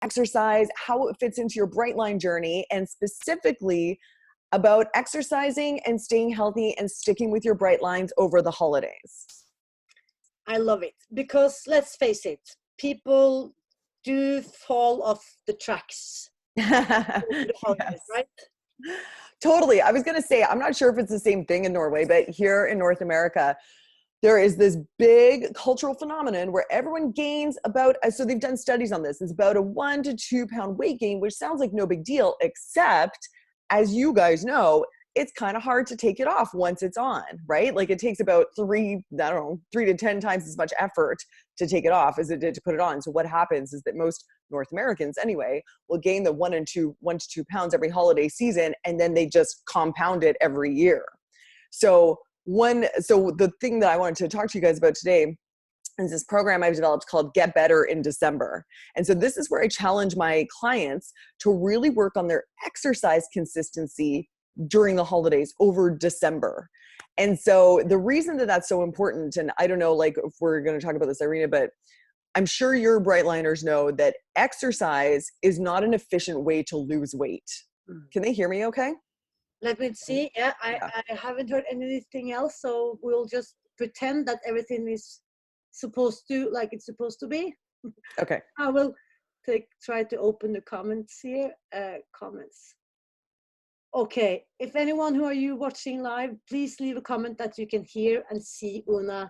exercise, how it fits into your Bright Line journey, and specifically about exercising and staying healthy and sticking with your Bright Lines over the holidays. I love it because let's face it, people do fall off the tracks. The holidays, right? Totally. I was going to say, I'm not sure if it's the same thing in Norway, but here in North America, there is this big cultural phenomenon where everyone gains about, so they've done studies on this, it's about a 1 to 2 pound weight gain, which sounds like no big deal, except, as you guys know, it's kind of hard to take it off once it's on, right? Like it takes about 3 to 10 times as much effort to take it off as it did to put it on. So what happens is that most North Americans anyway will gain the 1 to 2 pounds every holiday season, and then they just compound it every year. So the thing that I wanted to talk to you guys about today is this program I've developed called Get Better in December. And so this is where I challenge my clients to really work on their exercise consistency during the holidays over December. And so the reason that that's so important, and I don't know, like if we're going to talk about this, Irina, but I'm sure your Brightliners know that exercise is not an efficient way to lose weight. Can they hear me okay? Let me see. Yeah, I haven't heard anything else, so we'll just pretend that everything is supposed to, like it's supposed to be. Okay. I will try to open the comments here. Comments. Okay, if anyone who are you watching live, please leave a comment that you can hear and see Oonagh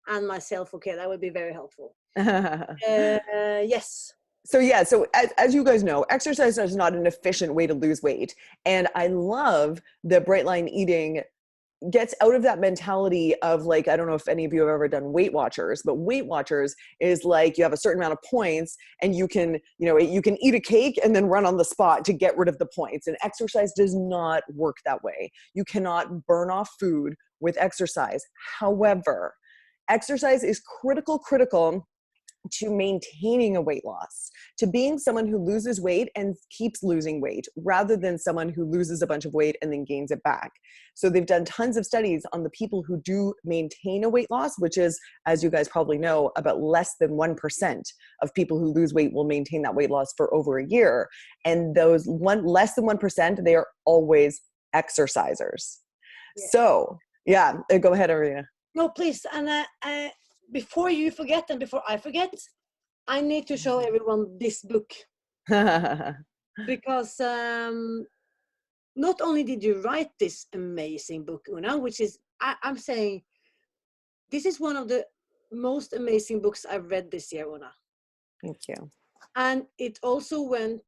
and myself. Okay, that would be very helpful. Yes. So yeah, so as you guys know, exercise is not an efficient way to lose weight. And I love that Bright Line Eating gets out of that mentality of like, I don't know if any of you have ever done Weight Watchers, but Weight Watchers is like you have a certain amount of points and you can eat a cake and then run on the spot to get rid of the points. And exercise does not work that way. You cannot burn off food with exercise. However, exercise is critical to maintaining a weight loss, to being someone who loses weight and keeps losing weight rather than someone who loses a bunch of weight and then gains it back. So they've done tons of studies on the people who do maintain a weight loss, which is, as you guys probably know, about less than 1% of people who lose weight will maintain that weight loss for over a year. And those less than 1%, they are always exercisers. Yeah. So yeah, go ahead, Arina. No, please. And before you forget and before I forget, I need to show everyone this book. Because not only did you write this amazing book, Oonagh, which is, I'm saying, this is one of the most amazing books I've read this year, Oonagh. Thank you. And it also went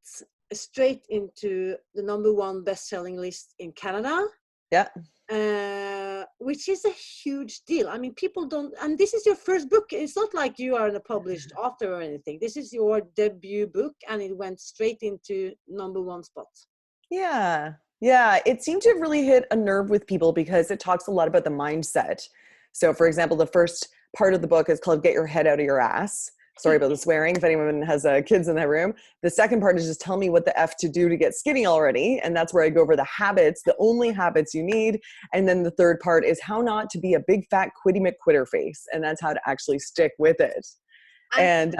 straight into the #1 best-selling list in Canada. Yeah. Which is a huge deal. I mean, people don't, and this is your first book. It's not like you are a published author or anything. This is your debut book, and it went straight into #1 spot. Yeah. It seemed to really hit a nerve with people because it talks a lot about the mindset. So for example, the first part of the book is called Get Your Head Out of Your Ass. Sorry about the swearing if anyone has kids in that room. The second part is just tell me what the F to do to get skinny already. And that's where I go over the habits, the only habits you need. And then the third part is how not to be a big fat quitty McQuitter face. And that's how to actually stick with it. And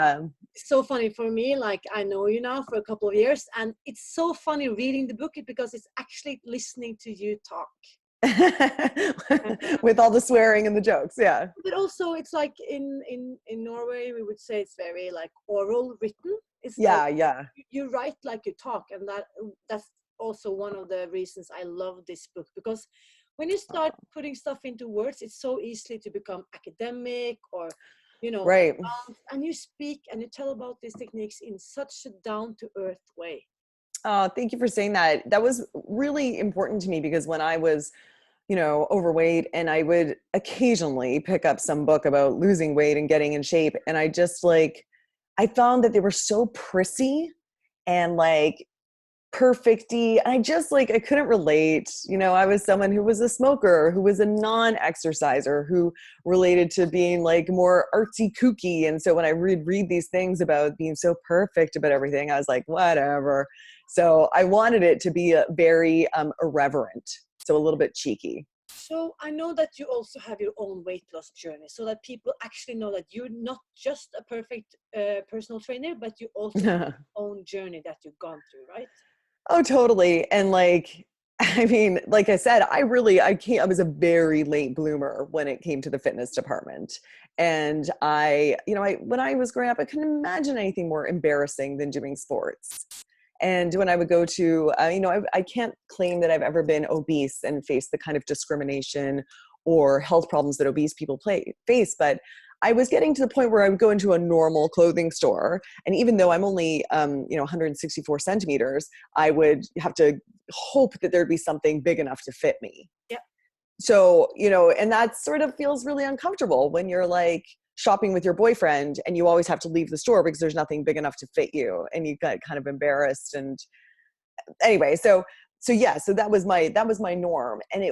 it's so funny for me, like I know you now for a couple of years, and it's so funny reading the book because it's actually listening to you talk. With all the swearing and the jokes, yeah. But also it's like in Norway we would say it's very like oral written. It's like, you write like you talk, and that's also one of the reasons I love this book, because when you start putting stuff into words, it's so easily to become academic or right. And you speak and you tell about these techniques in such a down-to-earth way. Oh, thank you for saying that. That was really important to me because when I was, overweight, and I would occasionally pick up some book about losing weight and getting in shape. And I just I found that they were so prissy and perfecty. I couldn't relate. I was someone who was a smoker, who was a non-exerciser, who related to being more artsy kooky. And so when I read these things about being so perfect about everything, I was like, whatever. So I wanted it to be very irreverent. So a little bit cheeky. So I know that you also have your own weight loss journey, so that people actually know that you're not just a perfect personal trainer, but you also have your own journey that you've gone through, right? Oh, totally. And like, I mean, like I said, I was a very late bloomer when it came to the fitness department. And when I was growing up, I couldn't imagine anything more embarrassing than doing sports. And when I would go to, I can't claim that I've ever been obese and faced the kind of discrimination or health problems that obese people face, but I was getting to the point where I would go into a normal clothing store, and even though I'm only 164 centimeters, I would have to hope that there'd be something big enough to fit me. Yeah. So, and that sort of feels really uncomfortable when you're like shopping with your boyfriend and you always have to leave the store because there's nothing big enough to fit you, and you got kind of embarrassed. And anyway, so that was my norm, and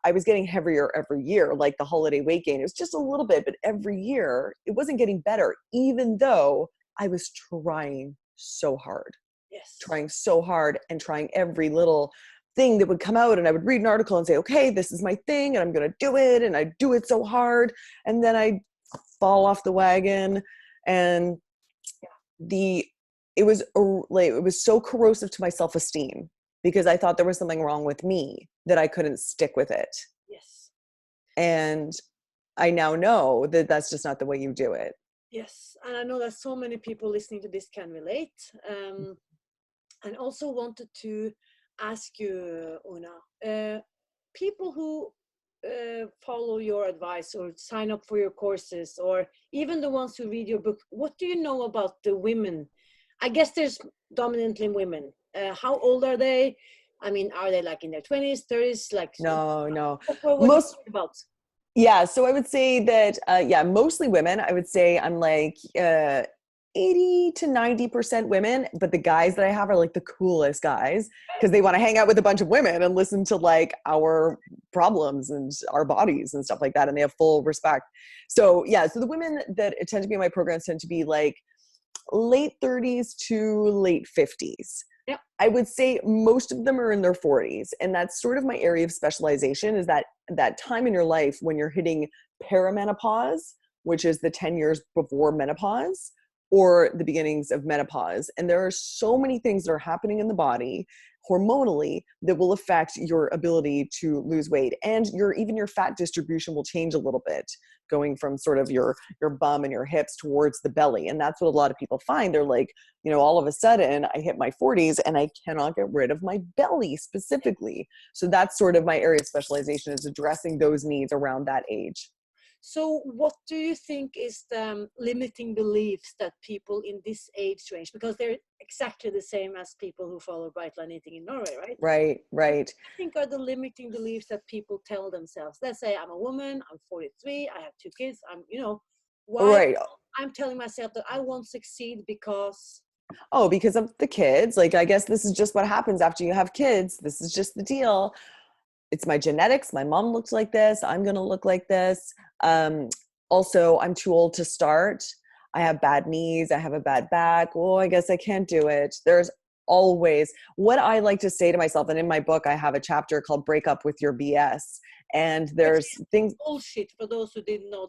I was getting heavier every year, like the holiday weight gain. It was just a little bit, but every year it wasn't getting better, even though I was trying so hard. Yes. Trying so hard and trying every little thing that would come out, and I would read an article and say, okay, this is my thing and I'm going to do it. And I do it so hard. And then I fall off the wagon, and it was so corrosive to my self-esteem, because I thought there was something wrong with me that I couldn't stick with it. Yes. And I now know that that's just not the way you do it. Yes. And I know that so many people listening to this can relate. And also wanted to ask you, Oonagh, people who follow your advice or sign up for your courses, or even the ones who read your book, what do you know about the women? I guess there's dominantly women. How old are they? I mean, are they like in their 20s, 30s? Like No. What Most about? Yeah, so I would say that mostly women. I would say I'm like 80 to 90% women, but the guys that I have are like the coolest guys, because they want to hang out with a bunch of women and listen to like our problems and our bodies and stuff like that, and they have full respect. So so the women that tend to be in my programs tend to be like late 30s to late 50s. Yep. I would say most of them are in their 40s. And that's sort of my area of specialization, is that time in your life when you're hitting perimenopause, which is the 10 years before menopause, or the beginnings of menopause. And there are so many things that are happening in the body hormonally that will affect your ability to lose weight. And even your fat distribution will change a little bit, going from sort of your bum and your hips towards the belly. And that's what a lot of people find. They're like, all of a sudden I hit my 40s and I cannot get rid of my belly specifically. So that's sort of my area of specialization, is addressing those needs around that age. So what do you think is the limiting beliefs that people in this age range, because they're exactly the same as people who follow Bright Line Eating in Norway, right? Right. I think are the limiting beliefs that people tell themselves. Let's say I'm a woman, I'm 43, I have 2 kids, Right. I'm telling myself that I won't succeed because... Oh, because of the kids. Like, I guess this is just what happens after you have kids. This is just the deal. It's my genetics. My mom looks like this. I'm going to look like this. Also, I'm too old to start. I have bad knees. I have a bad back. Oh, I guess I can't do it. There's always what I like to say to myself. And in my book, I have a chapter called Break Up with Your BS. And there's things. Bullshit for those who didn't know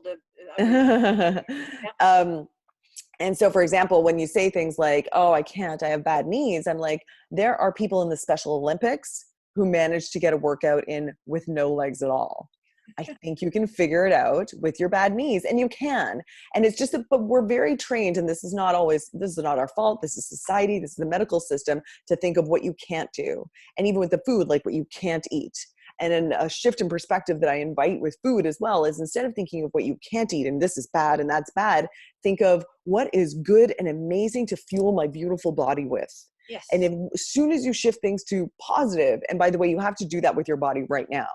And so, for example, when you say things like, oh, I have bad knees, I'm like, there are people in the Special Olympics who managed to get a workout in with no legs at all. I think you can figure it out with your bad knees, and you can. And it's just, but we're very trained, and this is not our fault. This is society. This is the medical system, to think of what you can't do. And even with the food, like what you can't eat. And then a shift in perspective that I invite with food as well is, instead of thinking of what you can't eat and this is bad and that's bad, think of what is good and amazing to fuel my beautiful body with. Yes. And as soon as you shift things to positive, and by the way, you have to do that with your body right now.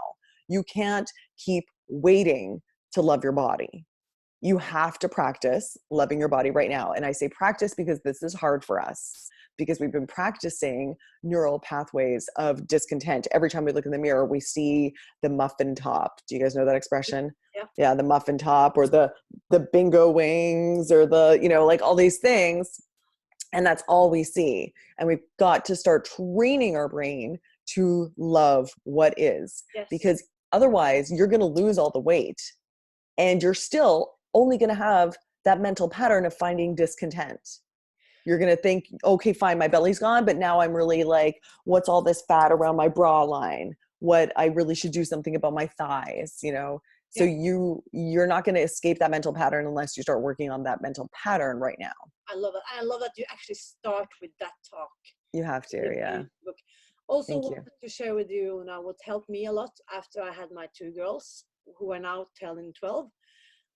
You can't keep waiting to love your body. You have to practice loving your body right now. And I say practice because this is hard for us, because we've been practicing neural pathways of discontent. Every time we look in the mirror, we see the muffin top. Do you guys know that expression? Yeah, the muffin top, or the bingo wings, or the, like all these things. And that's all we see. And we've got to start training our brain to love what is. Yes. Because Otherwise, you're going to lose all the weight, and you're still only going to have that mental pattern of finding discontent. You're going to think, okay, fine, my belly's gone, but now I'm really like, what's all this fat around my bra line? What I really should do something about my thighs, you know? So you're not going to escape that mental pattern unless you start working on that mental pattern right now. I love it. I love that you actually start with that talk. You have to, yeah. Also, Thank wanted to share with you now what helped me a lot after I had my 2 girls who are now 10 and 12.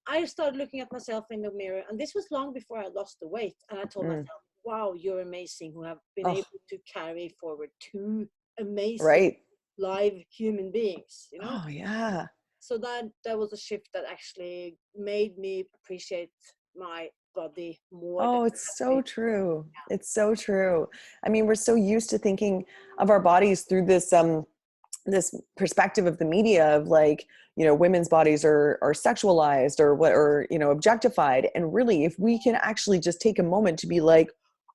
I started looking at myself in the mirror, and this was long before I lost the weight. And I told myself, wow, you're amazing, who have been able to carry forward 2 amazing live human beings, you know? Oh, yeah. So that was a shift that actually made me appreciate my body more. Oh, it's so true. It's so true. I mean, we're so used to thinking of our bodies through this this perspective of the media of like, you know, women's bodies are sexualized or you know, objectified. And really, if we can actually just take a moment to be like,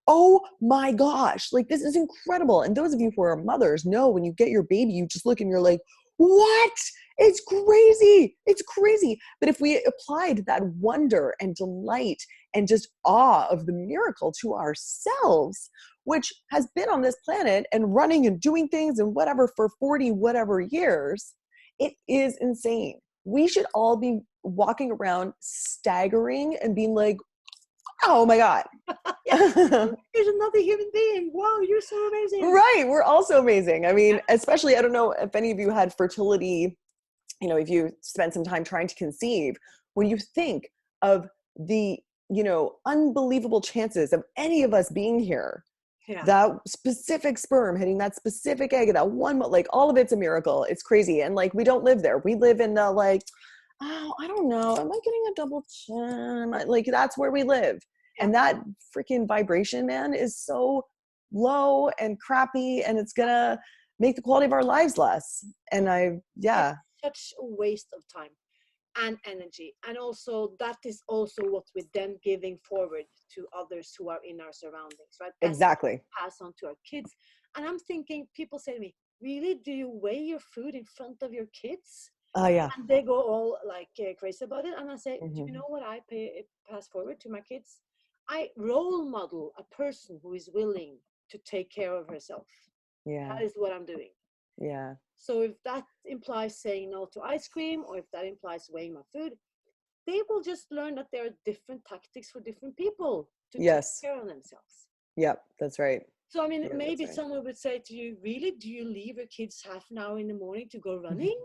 oh my gosh, like this is incredible. And those of you who are mothers know when you get your baby, you just look and you're like, what? It's crazy. It's crazy. But if we applied that wonder and delight and just awe of the miracle to ourselves, which has been on this planet and running and doing things and whatever for 40 whatever years, it is insane. We should all be walking around staggering and being like, oh my God. There's another human being. Wow, you're so amazing. Right. We're also amazing. I mean, especially, I don't know if any of you had fertility, you know, if you spent some time trying to conceive, when you think of the, you know, unbelievable chances of any of us being here, that specific sperm hitting that specific egg, that one, like all of it's a miracle. It's crazy. And like, we don't live there. We live in the like, oh, I don't know. Am I getting a double chin? Like, that's where we live. And that freaking vibration, man, is so low and crappy, and it's going to make the quality of our lives less. And it's such a waste of time and energy. And also that is also what we're then giving forward to others who are in our surroundings, right? Exactly. Pass on to our kids. And I'm thinking, people say to me, really, do you weigh your food in front of your kids? Oh, yeah. And they go all like crazy about it. And I say, do you know what I pass forward to my kids? I role model a person who is willing to take care of herself. Yeah. That is what I'm doing. Yeah. So if that implies saying no to ice cream, or if that implies weighing my food, they will just learn that there are different tactics for different people to take care of themselves. Yep, that's right. So, I mean, maybe someone would say to you, really, do you leave your kids half an hour in the morning to go running?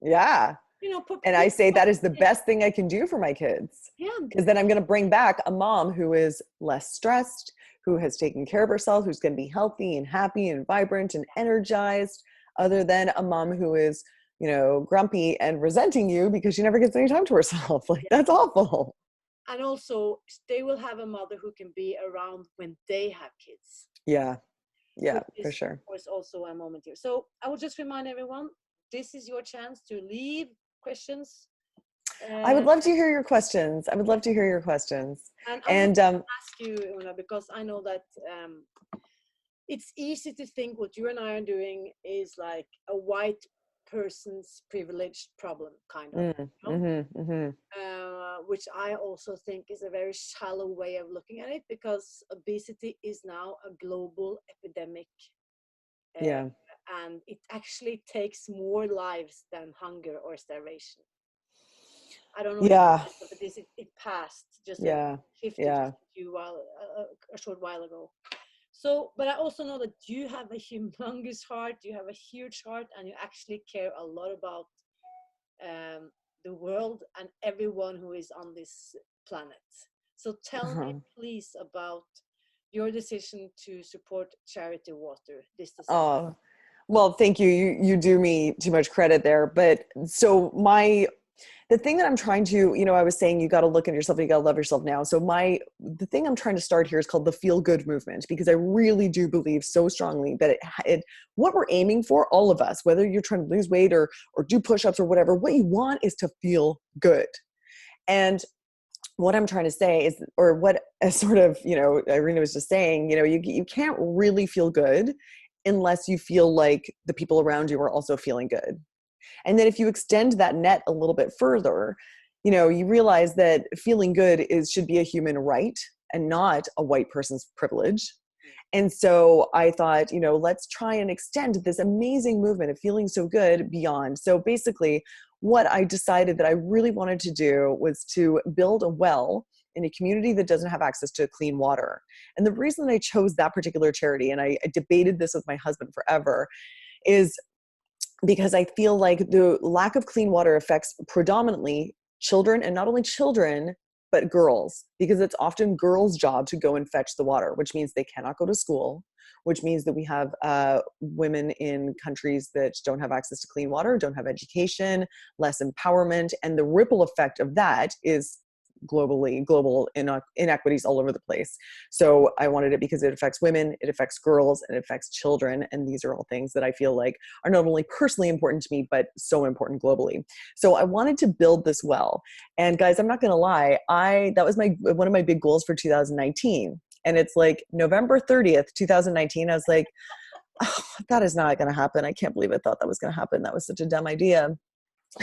Yeah. You know, and I say that is the best thing I can do for my kids. Yeah. Because then I'm going to bring back a mom who is less stressed, who has taken care of herself, who's going to be healthy and happy and vibrant and energized, other than a mom who is, you know, grumpy and resenting you because she never gets any time to herself. Like, that's awful. And also, they will have a mother who can be around when they have kids. Yeah. Yeah, for sure. Of course, also a moment here. So I will just remind everyone, this is your chance to leave questions. I would love to hear your questions. I would love to hear your questions. And I ask you, Oonagh, because I know that it's easy to think what you and I are doing is like a white person's privileged problem, kind of. Which I also think is a very shallow way of looking at it, because obesity is now a global epidemic. And it actually takes more lives than hunger or starvation. I don't know. Yeah. But it passed just 50 a short while ago. So, but I also know that you have a humongous heart, you have a huge heart, and you actually care a lot about the world and everyone who is on this planet. So tell me, please, about your decision to support Charity Water this December. Oh, well, thank you. You do me too much credit there. But so the thing that I'm trying to, you know, I was saying, you got to look at yourself, you got to love yourself now. So the thing I'm trying to start here is called the feel good movement, because I really do believe so strongly that what we're aiming for, all of us, whether you're trying to lose weight or do push-ups or whatever, what you want is to feel good. And what I'm trying to say is, or what sort of, you know, Irina was just saying, you know, you can't really feel good unless you feel like the people around you are also feeling good. And then if you extend that net a little bit further, you know, you realize that feeling good should be a human right and not a white person's privilege. And so I thought, you know, let's try and extend this amazing movement of feeling so good beyond. So basically, what I decided that I really wanted to do was to build a well in a community that doesn't have access to clean water. And the reason I chose that particular charity, and I debated this with my husband forever, is because I feel like the lack of clean water affects predominantly children, and not only children, but girls, because it's often girls' job to go and fetch the water, which means they cannot go to school, which means that we have women in countries that don't have access to clean water, don't have education, less empowerment, and the ripple effect of that is global inequities all over the place. So I wanted it because it affects women, it affects girls, and it affects children. And these are all things that I feel like are not only personally important to me, but so important globally. So I wanted to build this well. And guys, I'm not going to lie, that was one of my big goals for 2019. And it's like November 30th, 2019. I was like, oh, that is not going to happen. I can't believe I thought that was going to happen. That was such a dumb idea.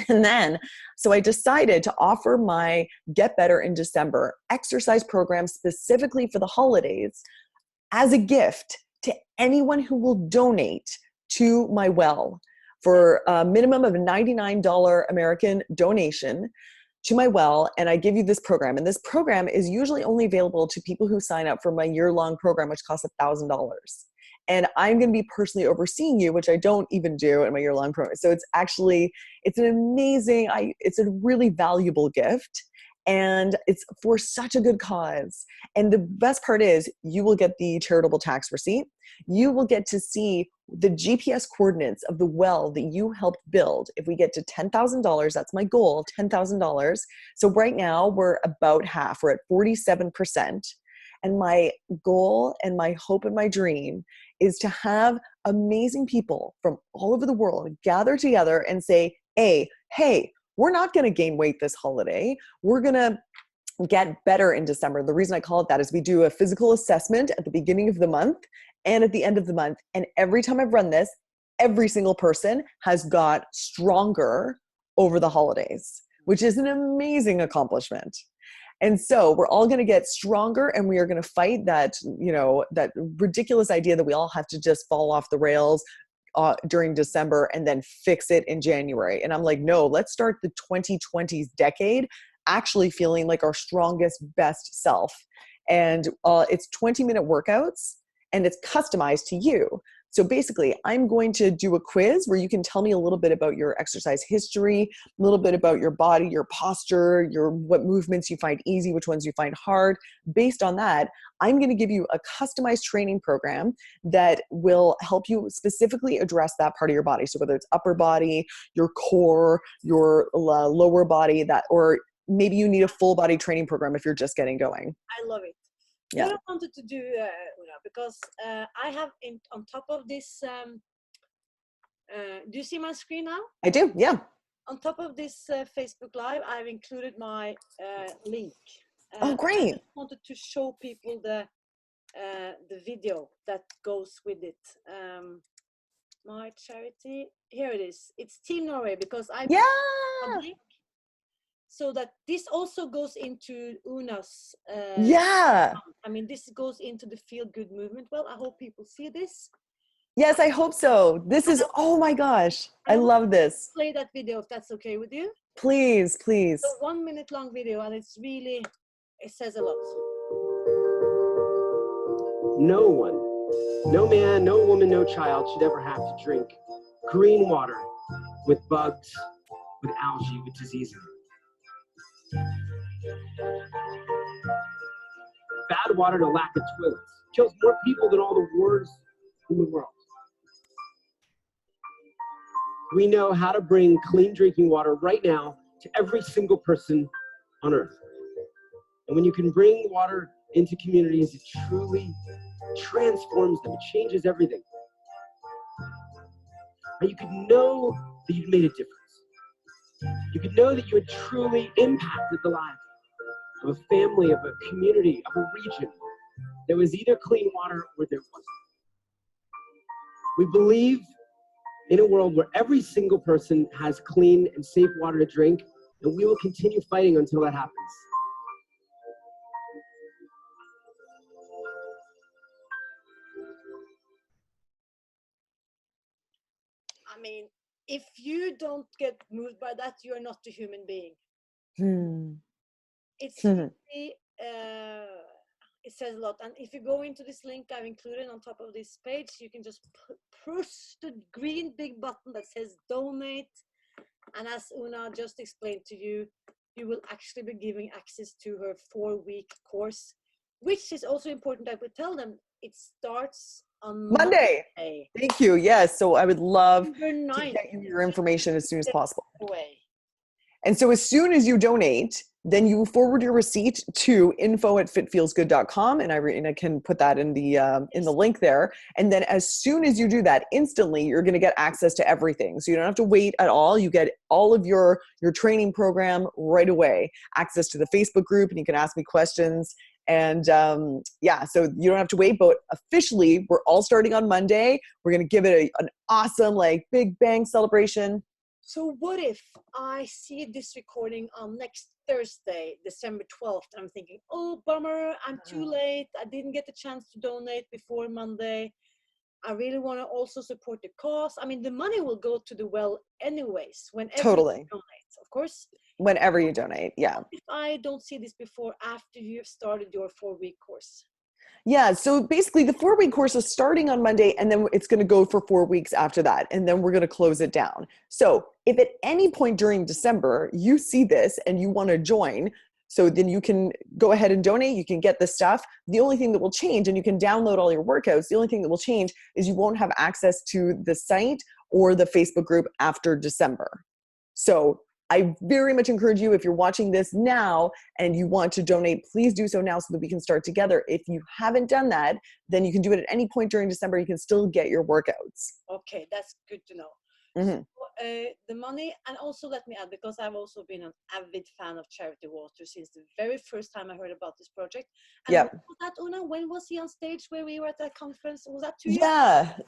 And then, so I decided to offer my Get Better in December exercise program specifically for the holidays as a gift to anyone who will donate to my well for a minimum of a $99 American donation to my well. And I give you this program. And this program is usually only available to people who sign up for my year-long program, which costs $1,000. And I'm going to be personally overseeing you, which I don't even do in my year-long program. So it's a really valuable gift. And it's for such a good cause. And the best part is you will get the charitable tax receipt. You will get to see the GPS coordinates of the well that you helped build. If we get to $10,000, that's my goal, $10,000. So right now we're about half, we're at 47%. And my goal and my hope and my dream is to have amazing people from all over the world gather together and say, hey, we're not going to gain weight this holiday. We're going to get better in December. The reason I call it that is we do a physical assessment at the beginning of the month and at the end of the month. And every time I've run this, every single person has got stronger over the holidays, which is an amazing accomplishment. And so we're all going to get stronger, and we are going to fight that, you know, that ridiculous idea that we all have to just fall off the rails during December and then fix it in January. And I'm like, no, let's start the 2020s decade actually feeling like our strongest, best self. And it's 20-minute workouts, and it's customized to you. So basically, I'm going to do a quiz where you can tell me a little bit about your exercise history, a little bit about your body, your posture, what movements you find easy, which ones you find hard. Based on that, I'm going to give you a customized training program that will help you specifically address that part of your body. So whether it's upper body, your core, your lower body, or maybe you need a full body training program if you're just getting going. I love it. Yeah. What I wanted to do, Oonagh, because I have on top of this, do you see my screen now? I do, yeah. On top of this Facebook Live, I've included my link. Oh, great. I just wanted to show people the video that goes with it. My charity, here it is. It's Team Norway, because I public, so that this also goes into Oonagh's. I mean, this goes into the feel good movement. Well, I hope people see this. Yes, I hope so. This is, oh my gosh, I love this. Play that video if that's okay with you. Please, please. It's a 1 minute long video, and it's really, it says a lot. No one, no man, no woman, no child should ever have to drink green water with bugs, with algae, with diseases. Bad water and a lack of toilets kills more people than all the wars in the world. We know how to bring clean drinking water right now to every single person on earth. And when you can bring water into communities, it truly transforms them. It changes everything. And you can know that you've made a difference. You can know that you had truly impacted the lives of a family, of a community, of a region. There was either clean water or there wasn't. We believe in a world where every single person has clean and safe water to drink, and we will continue fighting until that happens. I mean, if you don't get moved by that, you are not a human being. It's really, it says a lot. And if you go into this link I've included on top of this page, you can just push the green big button that says donate. And as Oonagh just explained to you, you will actually be giving access to her 4-week course, which is also important. I would tell them it starts on Monday. Thank you. Yes. So I would love to get you your information as soon as possible. And so as soon as you donate, then you forward your receipt to info@fitfeelsgood.com, and I can put that in the link there. And then as soon as you do that, instantly you're going to get access to everything. So you don't have to wait at all. You get all of your training program right away. Access to the Facebook group, and you can ask me questions. And yeah, so you don't have to wait. But officially, we're all starting on Monday. We're going to give it an awesome, like, big bang celebration. So what if I see this recording on next Thursday, December 12th? I'm thinking, oh, bummer, I'm too late. I didn't get the chance to donate before Monday. I really want to also support the cause. I mean, the money will go to the well anyways, whenever you donate, of course. Whenever you donate, yeah. If I don't see this before, after you've started your 4-week course? Yeah, so basically the 4-week course is starting on Monday, and then it's going to go for 4 weeks after that, and then we're going to close it down. So if at any point during December you see this and you want to join, so then you can go ahead and donate, you can get the stuff. The only thing that will change, and you can download all your workouts, the only thing that will change is you won't have access to the site or the Facebook group after December. So I very much encourage you, if you're watching this now and you want to donate, please do so now so that we can start together. If you haven't done that, then you can do it at any point during December. You can still get your workouts. Okay, that's good to know. So, the money, and also let me add, because I've also been an avid fan of Charity Water since the very first time I heard about this project. And yeah. Was that, Oonagh? When was he on stage where we were at that conference? Was that 2 years?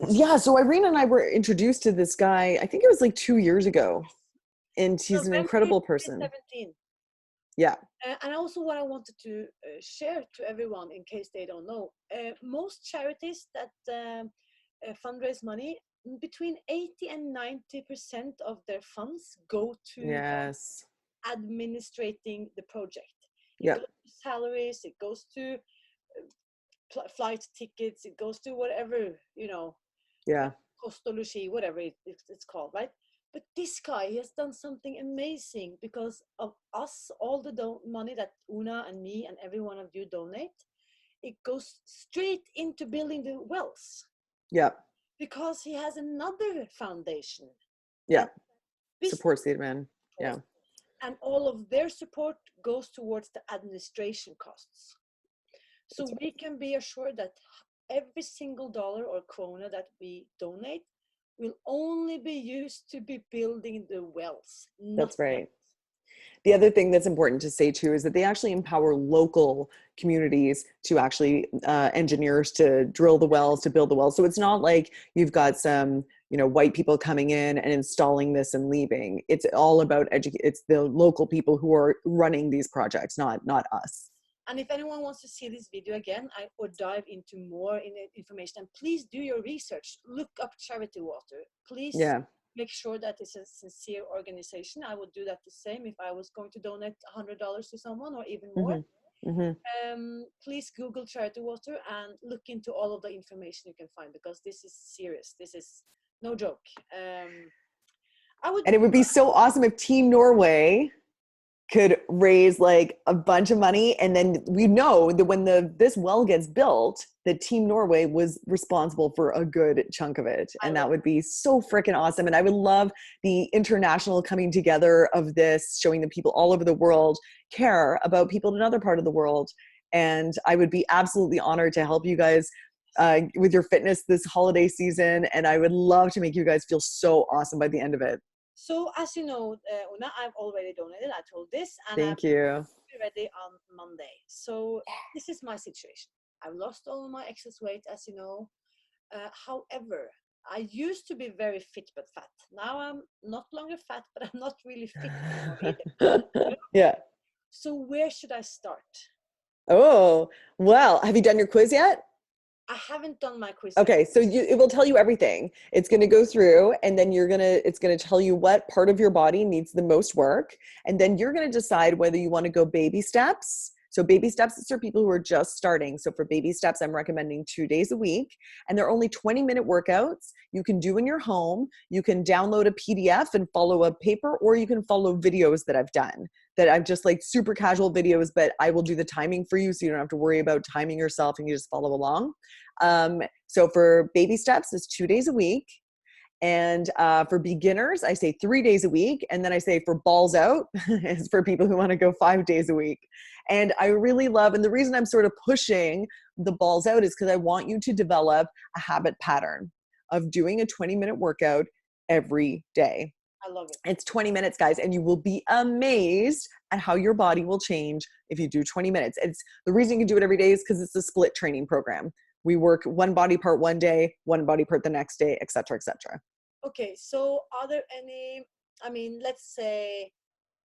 Yeah. So Irene and I were introduced to this guy, I think it was like 2 years ago. And he's an incredible person. 2017. Yeah. And also what I wanted to share to everyone, in case they don't know, most charities that fundraise money, between 80 and 90% of their funds go to administrating the project. It goes to salaries, it goes to flight tickets, it goes to whatever, costology, whatever it's called, right? But this guy, he has done something amazing because of us, all the money that Oonagh and me and every one of you donate, it goes straight into building the wells. Yeah. Because he has another foundation. Yeah. Supports the admin. Yeah. And all of their support goes towards the administration costs. So we can be assured that every single dollar or krona that we donate will only be used to be building the wells. That's right. The other thing that's important to say too is that they actually empower local communities to actually engineers to drill the wells, to build the wells. So it's not like you've got some, white people coming in and installing this and leaving. It's all about it's the local people who are running these projects, not us. And if anyone wants to see this video again or dive into more information, and please do your research. Look up Charity Water. Please make sure that it's a sincere organization. I would do that the same if I was going to donate $100 to someone or even more. Please Google Charity Water and look into all of the information you can find, because this is serious. This is no joke. And it would be so awesome if Team Norway could raise like a bunch of money, and then we know that when this well gets built, that Team Norway was responsible for a good chunk of it, and that would be so freaking awesome. And I would love the international coming together of this, showing that people all over the world care about people in another part of the world. And I would be absolutely honored to help you guys with your fitness this holiday season, and I would love to make you guys feel so awesome by the end of it. So as you know, Oonagh, I've already donated. I told this, and Thank you. I'll be ready on Monday. So this is my situation. I've lost all of my excess weight, as you know. However, I used to be very fit but fat. Now I'm not longer fat, but I'm not really fit anymore either. Yeah. So where should I start? Oh, well, have you done your quiz yet? I haven't done my quiz Okay, yet. so it will tell you everything. It's going to go through, and then it's going to tell you what part of your body needs the most work. And then you're going to decide whether you want to go baby steps. So baby steps is for people who are just starting. So for baby steps, I'm recommending 2 days a week, and they're only 20-minute workouts. You can do in your home. You can download a PDF and follow a paper, or you can follow videos that I've done that I've just like super casual videos, but I will do the timing for you. So you don't have to worry about timing yourself, and you just follow along. So for baby steps, it's 2 days a week. And for beginners, I say 3 days a week. And then I say for balls out is for people who want to go 5 days a week. And I really love, and the reason I'm sort of pushing the balls out is because I want you to develop a habit pattern of doing a 20-minute workout every day. I love it. It's 20 minutes, guys, and you will be amazed at how your body will change if you do 20 minutes. It's the reason you can do it every day is because it's a split training program. We work one body part one day, one body part the next day, et cetera, et cetera. Okay, so are there any, let's say,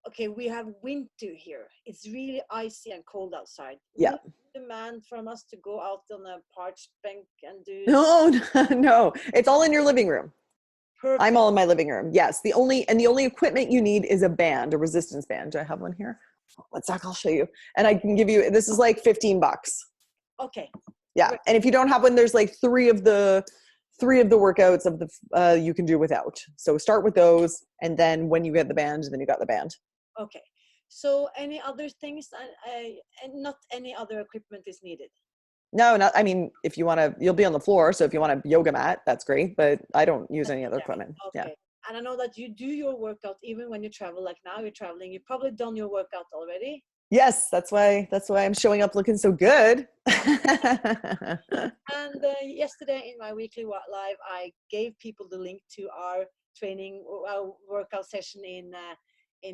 okay, we have winter here. It's really icy and cold outside. Yeah. Will you demand from us to go out on a parched bank and do? No, it's all in your living room. Perfect. I'm all in my living room. Yes. The only equipment you need is a band, a resistance band. Do I have one here? One sec, I'll show you. And I can give you, this is like $15. Okay. Yeah. Great. And if you don't have one, there's like three of the workouts of the you can do without. So start with those, and then when you get the band, then you got the band. Okay. So any other things? And not any other equipment is needed. No, not. I mean, if you want to, you'll be on the floor. So if you want a yoga mat, that's great. But I don't use any other equipment. Okay. Yeah. And I know that you do your workout even when you travel. Like now you're traveling. You've probably done your workout already. Yes, that's why I'm showing up looking so good. And yesterday in my weekly live, I gave people the link to our training, our workout session in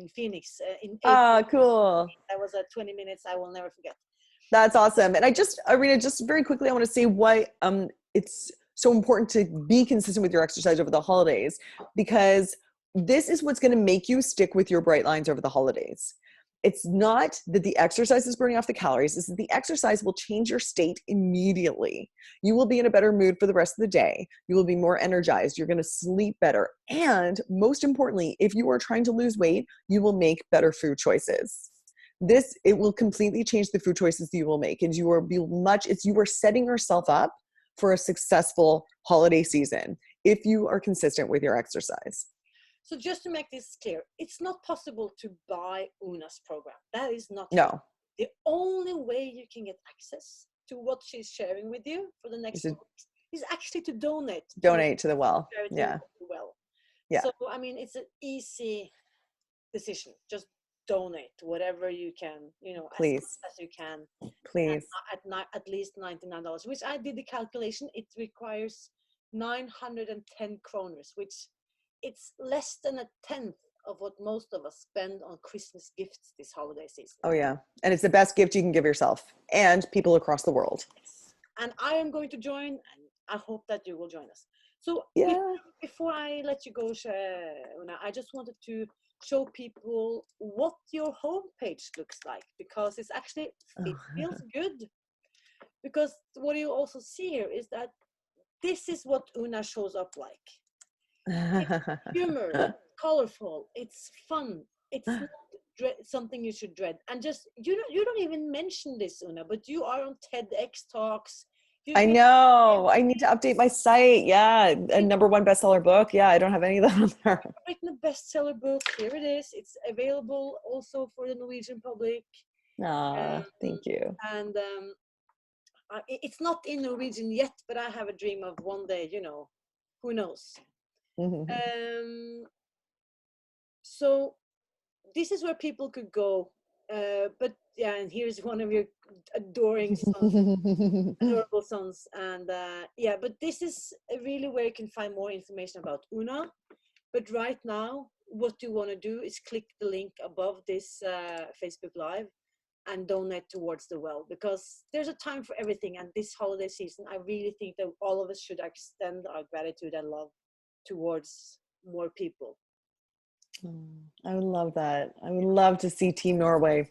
Phoenix. Cool. That was 20 minutes I will never forget. That's awesome. And Irina, just very quickly, I want to say why it's so important to be consistent with your exercise over the holidays, because this is what's going to make you stick with your bright lines over the holidays. It's not that the exercise is burning off the calories. It's that the exercise will change your state immediately. You will be in a better mood for the rest of the day. You will be more energized. You're going to sleep better. And most importantly, if you are trying to lose weight, you will make better food choices. It will completely change the food choices that you will make. And you are setting yourself up for a successful holiday season if you are consistent with your exercise. So just to make this clear, it's not possible to buy Oonagh's program. That is not No. true. The only way you can get access to what she's sharing with you for the next weeks is actually to donate. Donate to the well. Yeah. Well. Yeah. So, it's an easy decision. Just donate whatever you can, Please. as you can. Please. At least $99, which I did the calculation. It requires 910 kroners, which it's less than a tenth of what most of us spend on Christmas gifts this holiday season. Oh yeah. And it's the best gift you can give yourself and people across the world. And I am going to join, and I hope that you will join us. So before I let you go, Oonagh, I just wanted to show people what your homepage looks like, because it feels good. Because what you also see here is that this is what Oonagh shows up like. It's humor, colorful, it's fun, it's not something you should dread. And just you don't even mention this, Oonagh, but you are on TEDx talks. I know. I need to update my site. Yeah, a #1 bestseller book. Yeah, I don't have any of that on there. I've written a bestseller book. Here it is. It's available also for the Norwegian public. Thank you. And it's not in Norwegian yet, but I have a dream of one day. Who knows? Mm-hmm. So this is where people could go. But yeah, and here's one of your adoring sons, adorable sons. And but this is really where you can find more information about Oonagh. But right now, what you want to do is click the link above this Facebook Live and donate towards the well, because there's a time for everything. And this holiday season, I really think that all of us should extend our gratitude and love towards more people. I would love that. I would love to see Team Norway.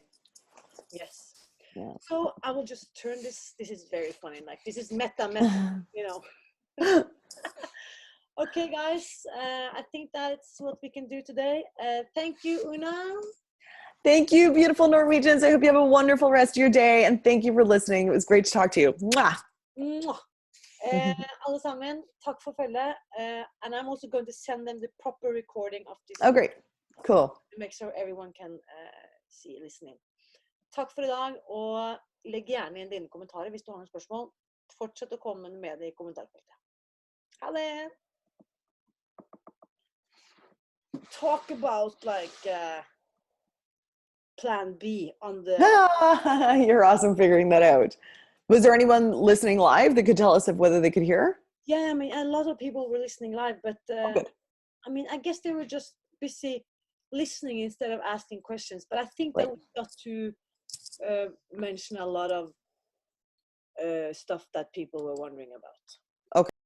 Yes. Yeah. So I will just turn this. This is very funny. Like, this is meta, you know. Okay, guys. I think that's what we can do today. Thank you, Oonagh. Thank you, beautiful Norwegians. I hope you have a wonderful rest of your day. And thank you for listening. It was great to talk to you. Mwah! Mwah. Alle sammen, takk for følget. And I'm also going to send them the proper recording of this. Oh, great. Cool. To make sure everyone can see, listen in. Takk for I dag, og legg gjerne inn dine kommentarer hvis du har noen spørsmål. Fortsett å komme med det I kommentarfeltet. Ha det! Talk about like plan B on the... You're awesome figuring that out. Was there anyone listening live that could tell us whether they could hear? Yeah, I mean, a lot of people were listening live, but good. I mean, I guess they were just busy listening instead of asking questions. But I think that we got to mention a lot of stuff that people were wondering about.